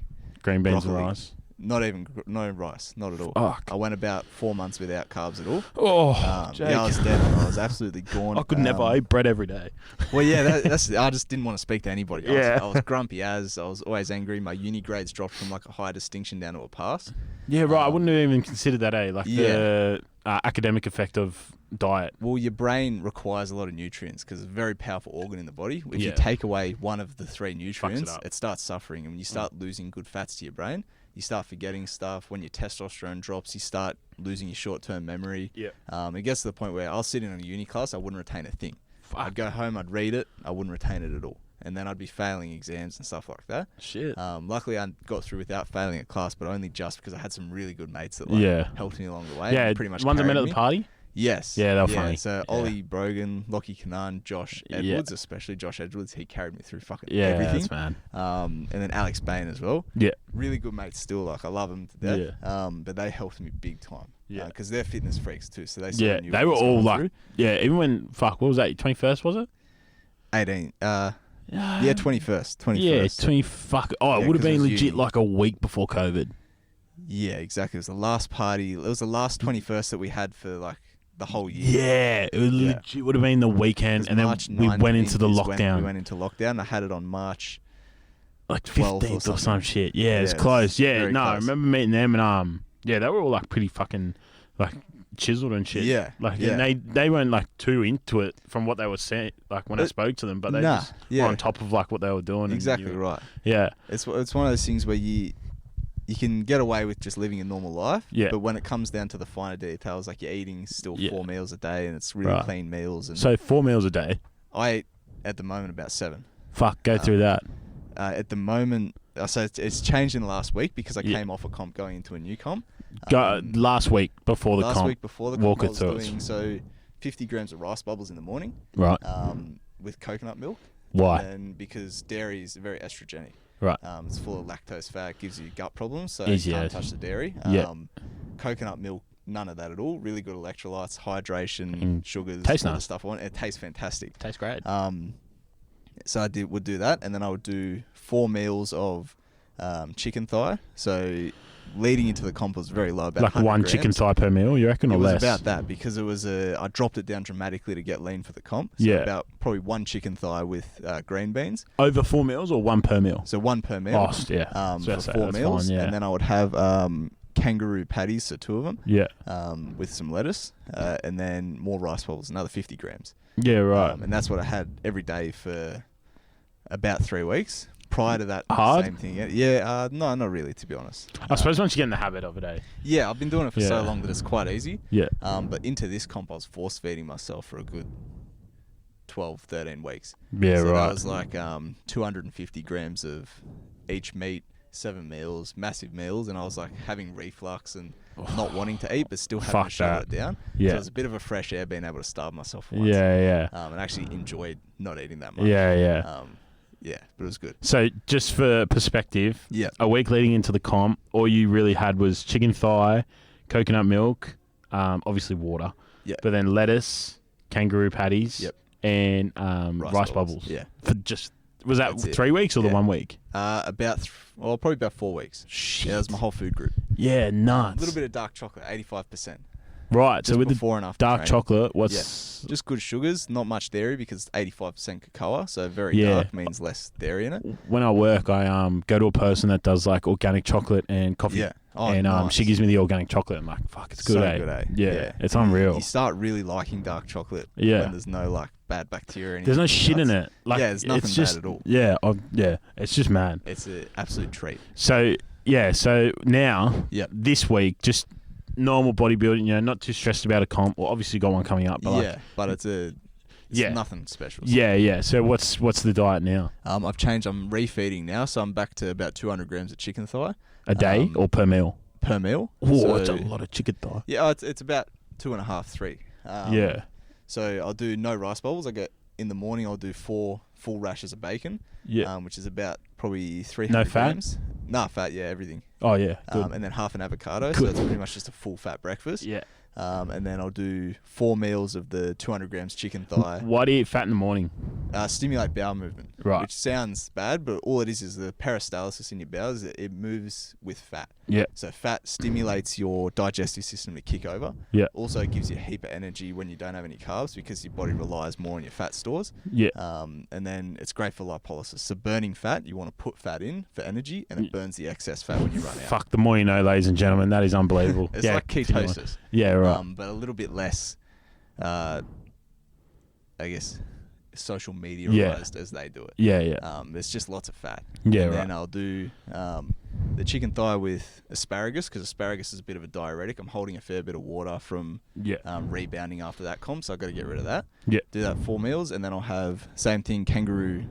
green beans broccoli. and rice. Not even rice, not at all. Fuck. I went about 4 months without carbs at all. Oh, Jake. Yeah, I was dead. I was absolutely gone. I could never. I eat bread every day. Well, yeah, that's. I just didn't want to speak to anybody. I was grumpy as. I was always angry. My uni grades dropped from like a high distinction down to a pass. Yeah, right. I wouldn't have even considered that, Like the academic effect of diet. Well, your brain requires a lot of nutrients because it's a very powerful organ in the body. If you take away one of the 3 nutrients, it starts suffering. And when you start losing good fats to your brain, you start forgetting stuff. When your testosterone drops, you start losing your short-term memory. Yeah. It gets to the point where I'll sit in a uni class, I wouldn't retain a thing. I'd go home, I'd read it, I wouldn't retain it at all. And then I'd be failing exams and stuff like that. Shit. Luckily, I got through without failing a class, but only just because I had some really good mates that helped me along the way. Yeah, pretty much ones I met at the party? Yes. Yeah, they were funny. So Ollie Brogan, Lockie Kanan, Josh Edwards, especially Josh Edwards, he carried me through fucking everything. Man. And then Alex Bain as well. Yeah. Really good mates still. Like, I love them to death. Yeah. But they helped me big time. Yeah. Because they're fitness freaks too. So they sort of knew they were all like, even when, what was that, 21st, was it? 18. Yeah, 21st. Yeah, it would have been legit like a week before COVID. Yeah, exactly. It was the last party. It was the last 21st that we had for like the whole year. Yeah, it was legit would have been the weekend, and then we went into the lockdown. We went into lockdown. I had it on March like 15th or some shit. Yeah, it's close. Yeah, close. I remember meeting them, and they were all like pretty fucking like chiseled and shit. Yeah, and they weren't like too into it from what they were saying. Like when I spoke to them, but they just were on top of like what they were doing. Exactly right. Yeah, it's one of those things where you you can get away with just living a normal life. Yeah. But when it comes down to the finer details, like you're eating still 4 meals a day, and it's really clean meals. And so 4 meals a day. I eat at the moment about 7. Fuck, go through that. At the moment, so it's changed in the last week because I came off a comp going into a new comp. Last week before the comp. Last week before the comp, walk I it was through doing so 50 grams of rice bubbles in the morning. Right. With coconut milk. Why? And because dairy is very estrogenic. Right. It's full of lactose fat, gives you gut problems, so Easy, you can't touch the dairy. Yeah. Coconut milk, none of that at all. Really good electrolytes, hydration, sugars, tastes all nice. the stuff I want. It tastes fantastic. Tastes great. So I would do that, and then I would do 4 meals of chicken thigh. So leading into the comp was very low, about like 100 one grams. chicken thigh per meal, you reckon, or less? It was about that because it was I dropped it down dramatically to get lean for the comp. So about probably 1 chicken thigh with green beans. Over 4 meals or 1 per meal? So 1 per meal. Oh, yeah. For 4 meals. Fine, yeah. And then I would have kangaroo patties, so 2 of them. Yeah. With some lettuce, and then more rice bubbles, another 50 grams. Yeah, right. And that's what I had every day for about 3 weeks. Prior to that, hard? Same thing. Yeah, no, not really, to be honest. I suppose once you get in the habit of it, eh? Yeah, I've been doing it for so long that it's quite easy. Yeah. But into this comp, I was force feeding myself for a good 12, 13 weeks. Yeah, so right. that was like 250 grams of each meat, 7 meals, massive meals, and I was like having reflux and not wanting to eat, but still having to shut it down. Yeah. So it was a bit of a fresh air being able to starve myself once. Yeah. And actually enjoyed not eating that much. Yeah. Yeah, but it was good. So just for perspective, a week leading into the comp, all you really had was chicken thigh, coconut milk, obviously water, but then lettuce, kangaroo patties, and rice bubbles. Yeah. For just was that 3 weeks or the 1 week? Probably about 4 weeks. Shit. Yeah, that was my whole food group. Yeah, nuts. A little bit of dark chocolate, 85%. Right, just so with before the and after dark training. chocolate, what's... Just good sugars, not much dairy because it's 85% cacao, so very dark means less dairy in it. When I work, I go to a person that does like organic chocolate and coffee. Yeah. Oh, and nice. she gives me the organic chocolate. I'm like, fuck, it's good, so eh? good, eh? Yeah, it's unreal. You start really liking dark chocolate when there's no like bad bacteria or anything. There's no shit in it. Like, there's nothing bad at all. Yeah, it's just mad. It's an absolute treat. So now, this week, just normal bodybuilding, not too stressed about a comp. Well, obviously got one coming up. But but it's nothing special. So. Yeah. So what's the diet now? I've changed. I'm refeeding now, so I'm back to about 200 grams of chicken thigh. A day or per meal? Per meal. Oh, it's a lot of chicken thigh. Yeah, it's about 2.5, 3. So I'll do no rice bowls. In the morning I'll do 4 full rashers of bacon. Yeah. Which is about probably 300 grams. No fat, everything. Oh yeah. Good. And then half an avocado, so it's pretty much just a full fat breakfast. Yeah. And then I'll do 4 meals of the 200 grams chicken thigh. Why do you eat fat in the morning? Stimulate bowel movement. Right. Which sounds bad, but all it is the peristalsis in your bowels. It moves with fat. Yeah. So fat stimulates your digestive system to kick over. Yeah. Also gives you a heap of energy when you don't have any carbs because your body relies more on your fat stores. Yeah. And then it's great for lipolysis. So burning fat, you want to put fat in for energy, and it burns the excess fat when you run out. Fuck, the more you know, ladies and gentlemen. That is unbelievable. It's like ketosis. Yeah, right. But a little bit less, I guess, social media-ized as they do it. Yeah. There's just lots of fat. Yeah, and right. then I'll do the chicken thigh with asparagus because asparagus is a bit of a diuretic. I'm holding a fair bit of water from rebounding after that comp, so I've got to get rid of that. Yeah. Do that 4 meals, and then I'll have, same thing, kangaroo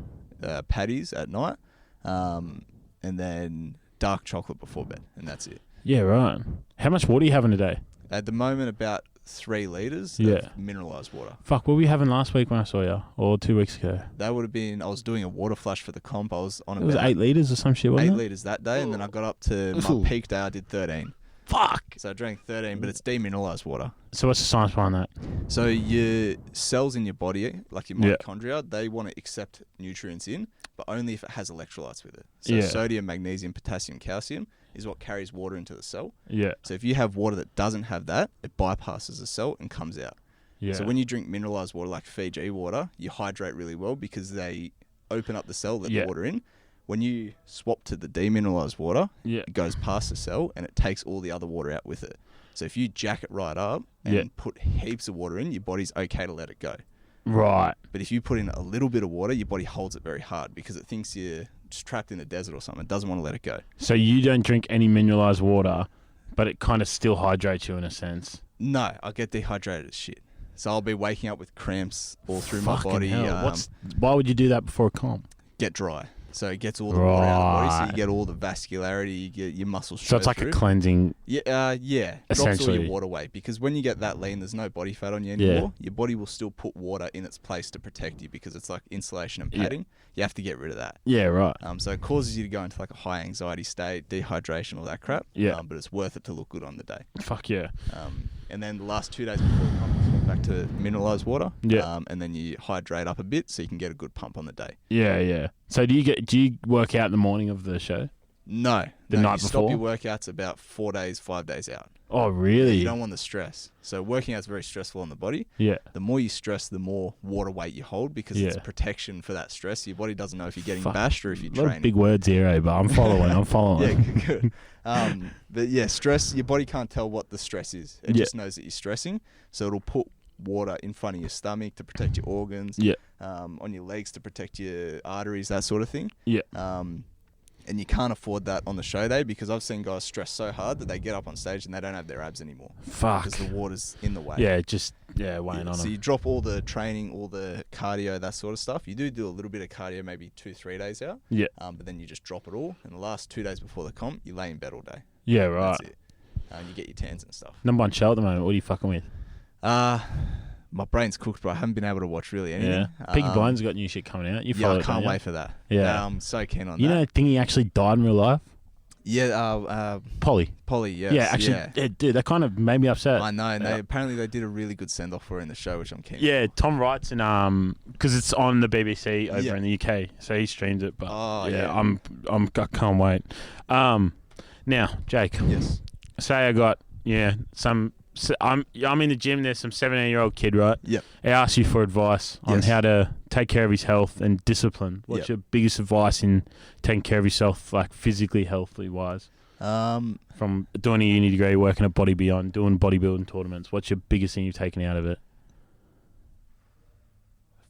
patties at night, and then dark chocolate before bed, and that's it. Yeah, right. How much water are you having a day? At the moment, about 3 litres of mineralised water. Fuck, what were you having last week when I saw you? Or 2 weeks ago? That would have been, I was doing a water flush for the comp. I was on it was 8 litres or some shit, wasn't 8 it? litres that day, and then I got up to my peak day, I did 13. Fuck! So I drank 13, but it's demineralised water. So what's the science behind that? So your cells in your body, like your mitochondria, they want to accept nutrients in, but only if it has electrolytes with it. So sodium, magnesium, potassium, calcium is what carries water into the cell. Yeah. So if you have water that doesn't have that, it bypasses the cell and comes out. Yeah. So when you drink mineralized water like Fiji water, you hydrate really well because they open up the cell, let the water in. When you swap to the demineralized water, it goes past the cell and it takes all the other water out with it. So if you jack it right up and put heaps of water in, your body's okay to let it go. Right. But if you put in a little bit of water, your body holds it very hard because it thinks just trapped in the desert or something. It doesn't want to let it go. So you don't drink any mineralized water, but it kind of still hydrates you in a sense. No, I get dehydrated as shit. So I'll be waking up with cramps all through my body. Why would you do that before a comp? Get dry. So it gets all the water out of the body, so you get all the vascularity, you get your muscles straight So it's like through. A cleansing. Yeah. Drops all your water weight, because when you get that lean, there's no body fat on you anymore. Your body will still put water in its place to protect you, because it's like insulation and padding. You have to get rid of that. Yeah, right. So it causes you to go into like a high anxiety state, dehydration, all that crap. Yeah. But it's worth it to look good on the day. Fuck yeah. And then the last 2 days before the pump, you swap back to mineralized water. Yeah. And then you hydrate up a bit so you can get a good pump on the day. Yeah. So do you work out in the morning of the show? No. The night you before? Stop your workouts about 4 days, 5 days out. Oh, really? You don't want the stress. So working out's very stressful on the body. Yeah. The more you stress, the more water weight you hold, because it's protection for that stress. Your body doesn't know if you're getting bashed or if you're training. Big words here, but I'm following. Yeah, good. But yeah, stress, your body can't tell what the stress is. It just knows that you're stressing. So it'll put water in front of your stomach to protect your organs. Yeah. On your legs to protect your arteries, that sort of thing. Yeah. And you can't afford that on the show day, because I've seen guys stress so hard that they get up on stage and they don't have their abs anymore. Fuck. Because the water's in the way. Yeah, weighing on them. So you drop all the training, all the cardio, that sort of stuff. You do a little bit of cardio, maybe 2-3 days out. Yeah. But then you just drop it all. And the last 2 days before the comp, you lay in bed all day. Yeah, right. That's it. You get your tans and stuff. Number one show at the moment. What are you fucking with? My brain's cooked, but I haven't been able to watch really anything. Yeah. Peaky Blinders got new shit coming out. I can't wait for that. Yeah. I'm so keen on that. You know, Thingy actually died in real life? Yeah, Polly, yes. Yeah, actually, dude, that kind of made me upset. I know, and apparently they did a really good send-off for her in the show, which I'm keen for. Tom writes, and because it's on the BBC over in the UK, so he streams it, but I can't wait. Now, Jake. Yes. Say I got, I'm in the gym, there's some 17-year-old kid, right? Yep. He asks you for advice on how to take care of his health and discipline. What's your biggest advice in taking care of yourself, like physically, healthily wise? From doing a uni degree, working at BodyBuilding, doing bodybuilding tournaments, what's your biggest thing you've taken out of it?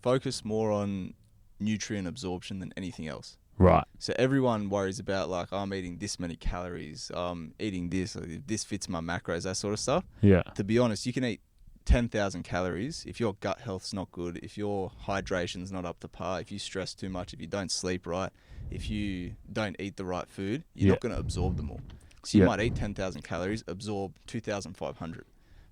Focus more on nutrient absorption than anything else. Right. So everyone worries about like, I'm eating this many calories, eating this, or this fits my macros, that sort of stuff. Yeah. To be honest, you can eat 10,000 calories. If your gut health's not good, if your hydration's not up to par, if you stress too much, if you don't sleep right, if you don't eat the right food, you're not going to absorb them all. So you might eat 10,000 calories, absorb 2,500.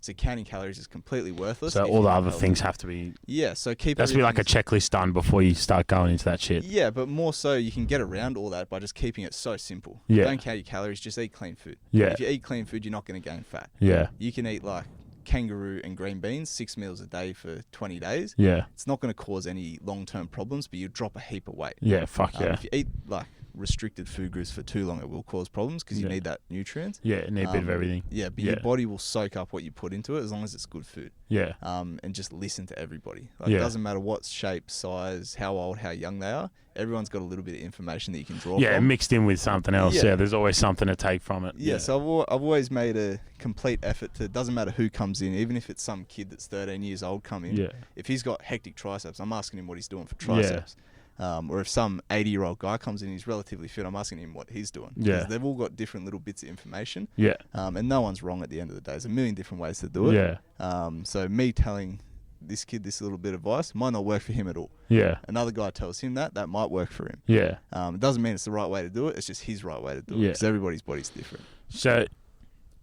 So counting calories is completely worthless. So all the other things have to be... Yeah, so keep... That's be like a checklist done before you start going into that shit. Yeah, but more so you can get around all that by just keeping it so simple. Yeah. Don't count your calories, just eat clean food. Yeah. If you eat clean food, you're not going to gain fat. Yeah. You can eat like kangaroo and green beans, 6 meals a day for 20 days. Yeah. It's not going to cause any long-term problems, but you drop a heap of weight. Yeah, fuck yeah. If you eat like restricted food groups for too long, it will cause problems because you need that nutrients. Yeah, you need a bit of everything. Yeah, but your body will soak up what you put into it as long as it's good food. Yeah. And just listen to everybody. Like, it doesn't matter what shape, size, how old, how young they are. Everyone's got a little bit of information that you can draw from. Yeah, mixed in with something else. Yeah, there's always something to take from it. Yeah, so I've always made a complete effort to, doesn't matter who comes in, even if it's some kid that's 13 years old come in. Yeah. If he's got hectic triceps, I'm asking him what he's doing for triceps. Or if some 80-year-old guy comes in, he's relatively fit, I'm asking him what he's doing. Yeah. Because they've all got different little bits of information. Yeah. And no one's wrong at the end of the day. There's a million different ways to do it. Yeah. So me telling this kid this little bit of advice might not work for him at all. Yeah. Another guy tells him that might work for him. Yeah. It doesn't mean it's the right way to do it. It's just his right way to do it. Because everybody's body's different. So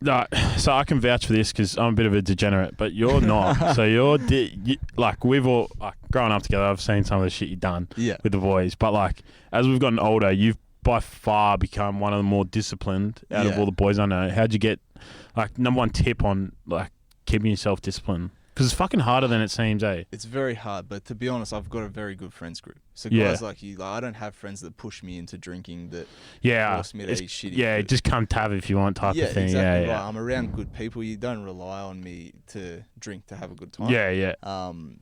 I can vouch for this because I'm a bit of a degenerate, but you're not. So like we've all like growing up together. I've seen some of the shit you've done with the boys, but like as we've gotten older, you've by far become one of the more disciplined out of all the boys I know. How'd you get like number one tip on like keeping yourself disciplined? Because it's fucking harder than it seems, eh? It's very hard, but to be honest, I've got a very good friends group. So guys like you, like, I don't have friends that push me into drinking, that force me to eat shitty food. Just come tab if you want type of thing. Exactly right. I'm around good people. You don't rely on me to drink to have a good time.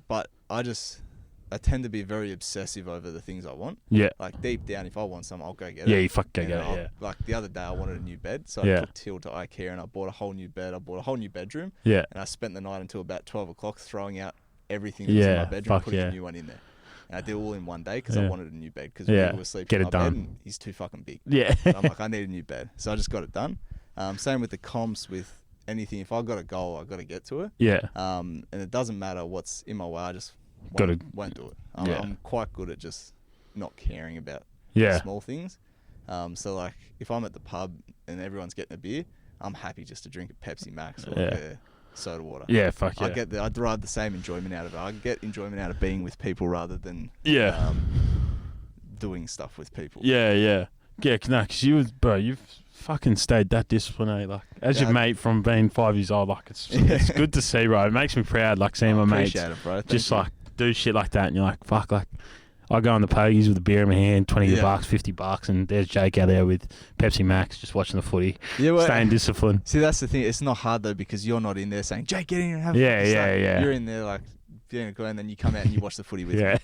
But I tend to be very obsessive over the things I want. Yeah. Like deep down, if I want something, I'll go get it. Yeah, you fuck go get it. Like the other day, I wanted a new bed, so I took Till to IKEA and I bought a whole new bed. I bought a whole new bedroom. Yeah. And I spent the night until about 12 o'clock throwing out everything that was in my bedroom, putting a new one in there. And I did it all in one day because I wanted a new bed because we were sleeping Get in it my done. bed and he's too fucking big. Yeah. So I'm like, I need a new bed. So I just got it done. Same with the comps, with anything. If I've got a goal, I've got to get to it. Yeah. And it doesn't matter what's in my way. I just won't do it. I'm quite good at just not caring about small things. So like if I'm at the pub and everyone's getting a beer, I'm happy just to drink a Pepsi Max or like a soda water. Yeah, fuck yeah. I'd rather the same enjoyment out of it. I get enjoyment out of being with people rather than doing stuff with people. Yeah, because you've fucking stayed that disciplined, eh? Like, as your mate from being 5 years old, like, it's good to see, bro. It makes me proud, like, seeing my mates just, like, do shit like that, and you're like, fuck, like, I go on the pogies with a beer in my hand, $20, $50, and there's Jake out there with Pepsi Max, just watching the footy, staying disciplined. See, that's the thing. It's not hard, though, because you're not in there saying, Jake, get in here and have a yeah. You're in there, like, and then you come out and you watch the footy with me.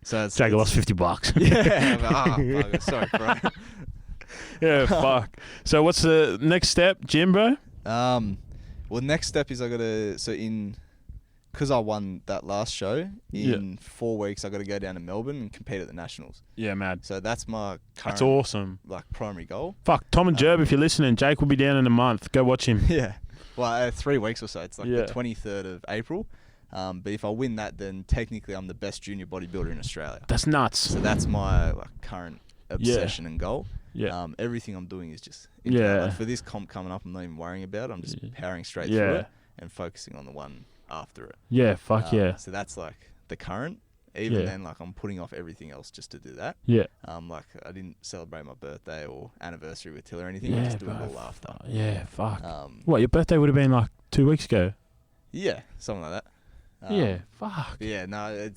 So Jake lost $50. Yeah. Like, sorry, bro. Yeah, fuck. So what's the next step, gym, bro? Well, next step is because I won that last show, in 4 weeks I got to go down to Melbourne and compete at the Nationals. Yeah, mad. So that's my current, that's awesome, like, primary goal. Fuck, Tom and Jerb, if you're listening, Jake will be down in a month. Go watch him. Yeah. Well, 3 weeks or so. It's like the 23rd of April. But if I win that, then technically I'm the best junior bodybuilder in Australia. That's nuts. So that's my current obsession and goal. Yeah. Everything I'm doing is just like, for this comp coming up, I'm not even worrying about it. I'm just powering straight through it and focusing on the one after it. Yeah, fuck yeah. So that's like the current. Even then, like, I'm putting off everything else just to do that. Yeah. Like, I didn't celebrate my birthday or anniversary with Till or anything. I just do it all after. Yeah, fuck. What, your birthday would have been like 2 weeks ago? Yeah, something like that. Fuck. Yeah, no,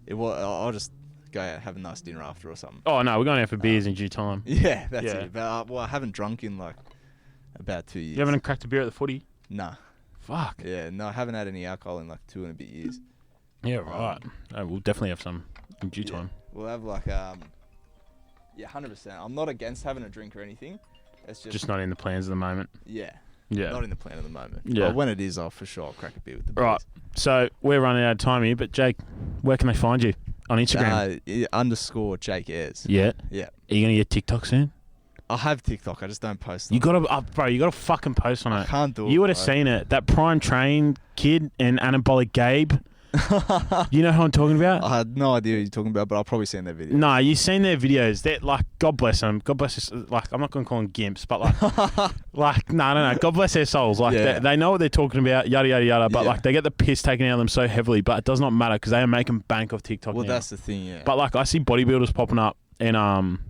I'll just go out, have a nice dinner after or something. Oh, no, we're going out for beers in due time. Yeah, that's it. But, I haven't drunk in, like, about 2 years. You haven't cracked a beer at the footy? Nah. Fuck. Yeah, no, I haven't had any alcohol in, like, 2 and a bit years. Yeah, right. We'll definitely have some in due time. We'll have, like, 100%. I'm not against having a drink or anything. It's just not in the plans at the moment. Yeah. Not in the plan at the moment. Yeah. But when it is, I'll for sure I'll crack a beer with the boys. Right. So we're running out of time here, but Jake, where can they find you? On Instagram? _ Jake Ayers. Yeah? Yeah. Are you going to get TikTok soon? I have TikTok. I just don't post on it. Bro, you got to fucking post on it. I can't do it. You would have seen it. That Prime Train kid and Anabolic Gabe. You know who I'm talking about? I had no idea who you're talking about, but I've probably seen their videos. No, you've seen their videos. They're like, God bless them. God bless us. Like, I'm not going to call them gimps, but like, no. God bless their souls. Like, they know what they're talking about, yada, yada, yada. But like, they get the piss taken out of them so heavily, but it does not matter because they are making bank off TikTok now. That's the thing, yeah. But like, I see bodybuilders popping up and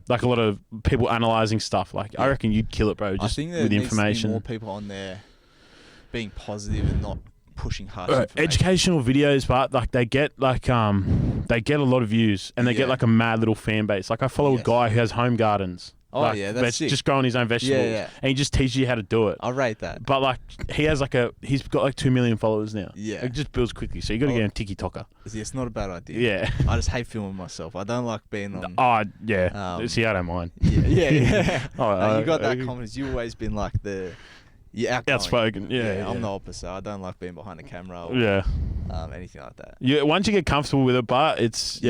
like a lot of people analysing stuff. Like, I reckon you'd kill it, bro, just with information. I think there needs to be more people on there being positive and not pushing hard educational videos, but like they get a lot of views and they get like a mad little fan base. Like I follow a guy who has home gardens. Oh, like, that's sick. Just growing his own vegetables, and he just teaches you how to do it. I rate that. But like he's got like 2 million followers now. Yeah, it just builds quickly. So you got to get him TikToker. Yeah, it's not a bad idea. Yeah, I just hate filming myself. I don't like being on. Oh yeah, see, I don't mind. Yeah. Oh, you got that confidence. You've always been like the. Yeah, outspoken. Yeah, I'm the opposite. I don't like being behind the camera or anything like that. Yeah, once you get comfortable with it, but it's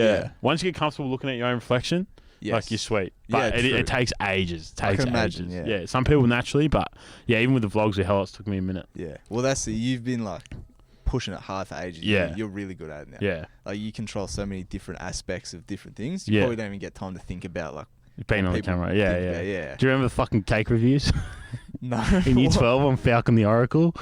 once you get comfortable looking at your own reflection, like you're sweet. But it takes ages. I can imagine. Yeah, some people naturally, but even with the vlogs with Helos, it took me a minute. Yeah, well, you've been like pushing it hard for ages. Yeah, you're really good at it now. Yeah, like you control so many different aspects of different things. You probably don't even get time to think about like being on the camera. Yeah. Do you remember the fucking cake reviews? No. In Year 12 on Falcon the Oracle?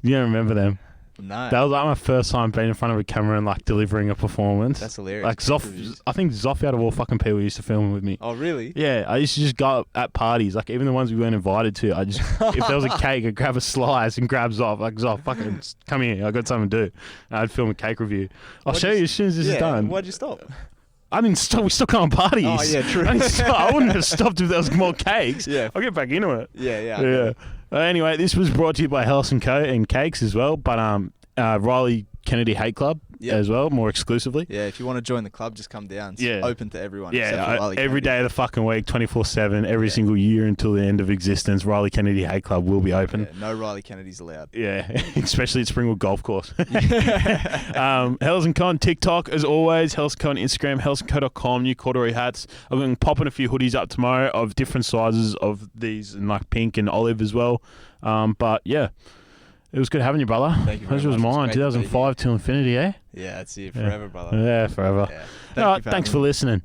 You don't remember them? No. That was like my first time being in front of a camera and like delivering a performance. That's hilarious. Like Zoff, I think Zoff out of all fucking people used to film with me. Oh, really? Yeah, I used to just go up at parties, like even the ones we weren't invited to. I just, if there was a cake, I'd grab a slice and grab Zoff. Like, Zoff, fucking come here, I got something to do. And I'd film a cake review. I'll show you as soon as this is done. Why'd you stop? I didn't stop. We still can't parties. Oh, yeah, true. I wouldn't have stopped if there was more cakes. Yeah. I'll get back into it. Yeah. Anyway, this was brought to you by Helos & Co. and Cakes as well, but Riley Kennedy Hate Club. as well, more exclusively. Yeah, if you want to join the club, just come down. It's open to everyone. Yeah, every day of the fucking week, 24/7, every single year until the end of existence, Riley Kennedy Hay Club will be open. Yeah, no Riley Kennedys allowed. Yeah, especially at Springwood Golf Course. Helos and Co on TikTok, as always. Helos and Co on Instagram, helosandco.com, new corduroy hats. I'm going to pop in a few hoodies up tomorrow of different sizes of these, and like pink and olive as well. But yeah, it was good having you, brother. Thank you. Pleasure was mine. 2005 till infinity, eh? Yeah, it's here forever, brother. Yeah, forever. Yeah. Thanks for listening.